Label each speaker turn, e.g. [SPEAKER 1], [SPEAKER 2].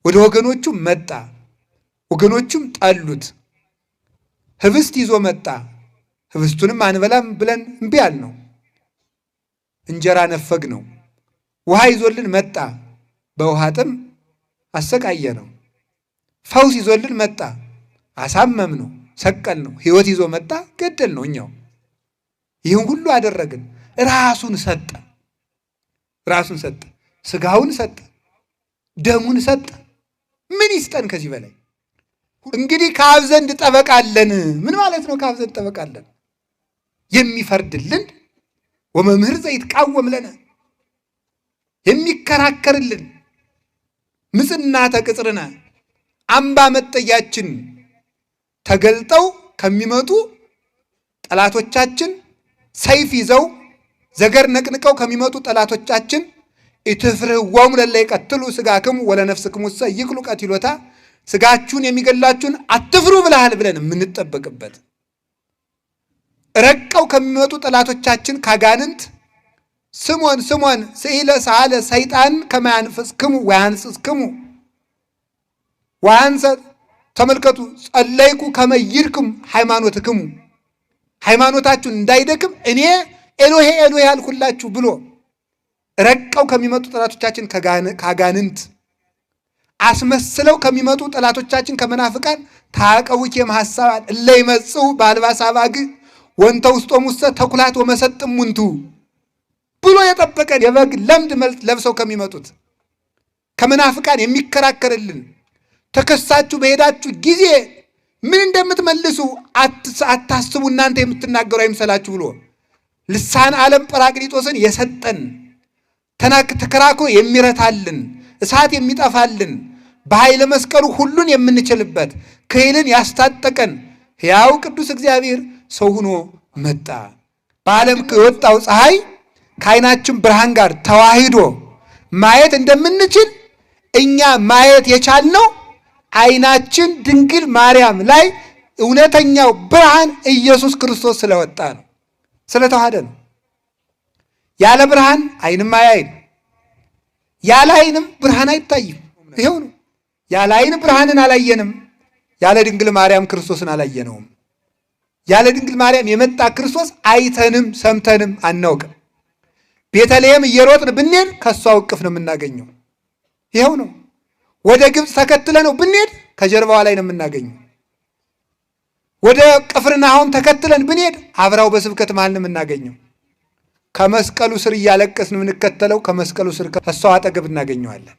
[SPEAKER 1] ወደ ወገኖቹ መጣ። ወገኖቹም ጠሉት። ህብስት ይዞ መጣ። ህብስቱንም አንበላም ብለን እምቢ አልነው። እንጀራ ነፈግ ነው። ውሃ ይዞልን መጣ። በውሃ ጥም አሰቃየ ነው። ፈውስ ይዞልን መጣ። አሳመም ነው፣ ሰቀል ነው። ህይወት ይዞ መጣ፣ ገደል ነው። እኛው ይህን ሁሉ አደረግን። ራሱን ሰጠ። ራሱን ሰጠ። ስጋውን ሰጠ። ደሙን ሰጠ። ምን ይስጠን ከዚህ በላይ? እንግዲህ ከአብ ዘንድ ጠበቃ አለን። ምን ማለት ነው? ከአብ ዘንድ ጠበቃ አለን፣ የሚፈርድልን ወመምህር ዘይትቃወም ለነ፣ የሚከራከርልን ምጽናተ ቅጽርነ፣ አምባ መጠጊያችን፣ ተገልጠው ከሚመጡ ጠላቶቻችን፣ ሰይፍ ይዘው ዘገር ነቅንቀው ከሚመጡ ጠላቶቻችን ኢትፍርህዎሙ ለእለ ይቀትሉ ሥጋክሙ ወለነፍስክሙሰ ይክሉ ቀቲሎታ፣ ሥጋችሁን የሚገላችሁን አትፍሩ ብለሃል ብለን የምንጠበቅበት፣ ረቀው ከሚመጡ ጠላቶቻችን ካጋንንት ስሞን ስሞን ስኢለ ሰአለ ሰይጣን ከመ ያንፍስክሙ ወያንስስክሙ ወያንሰ፣ ተመልከቱ፣ ጸለይኩ ከመ ይድክም ሃይማኖትክሙ፣ ሃይማኖታችሁን እንዳይደክም እኔ ኤሎሄ ኤሎሄ ያልኩላችሁ ብሎ ረቀው ከሚመጡ ጠላቶቻችን ካጋንንት፣ አስመስለው ከሚመጡ ጠላቶቻችን ከመናፍቃን ታቀውኬ መሐሳባን እለ ይመጽኡ በአልባሰ አባግዕ ወንተ ውስጦሙሰ ተኩላት ወመሰጥም ሙንቱ ብሎ የጠበቀን የበግ ለምድ መልክ ለብሰው ከሚመጡት ከመናፍቃን የሚከራከርልን፣ ተከሳችሁ በሄዳችሁ ጊዜ ምን እንደምትመልሱ አታስቡ፣ እናንተ የምትናገሩ አይምሰላችሁ ብሎ ልሳን ዓለም ጰራቅሊጦስን የሰጠን፣ ተከራክሮ የሚረታልን፣ እሳት የሚጠፋልን፣ በኃይለ መስቀሉ ሁሉን የምንችልበት ክህልን ያስታጠቀን ሕያው ቅዱስ እግዚአብሔር ሰው ሆኖ መጣ። በዓለም የወጣው ፀሐይ ከዓይናችን ብርሃን ጋር ተዋሂዶ ማየት እንደምንችል እኛ ማየት የቻልነው ዓይናችን ድንግል ማርያም ላይ እውነተኛው ብርሃን ኢየሱስ ክርስቶስ ስለወጣ ነው፣ ስለተዋሃደ ነው። ያለ ብርሃን ዓይንም አያይም፣ ያለ ዓይንም ብርሃን አይታይም። ይኸው ነው። ያለ ዓይን ብርሃንን አላየንም፣ ያለ ድንግል ማርያም ክርስቶስን አላየነውም። ያለ ድንግል ማርያም የመጣ ክርስቶስ አይተንም ሰምተንም አናውቅም። ቤተልሔም እየሮጥን ብንሄድ ከእሷ እቅፍ ነው የምናገኘው። ይኸው ነው። ወደ ግብፅ ተከትለ ነው ብንሄድ ከጀርባዋ ላይ ነው የምናገኘው። ወደ ቅፍርናሆም ተከትለን ብንሄድ አብራው በስብከት መሃል ነው የምናገኘው። ከመስቀሉ ስር እያለቀስን የምንከተለው ከመስቀሉ ስር ከእሷ አጠገብ እናገኘዋለን።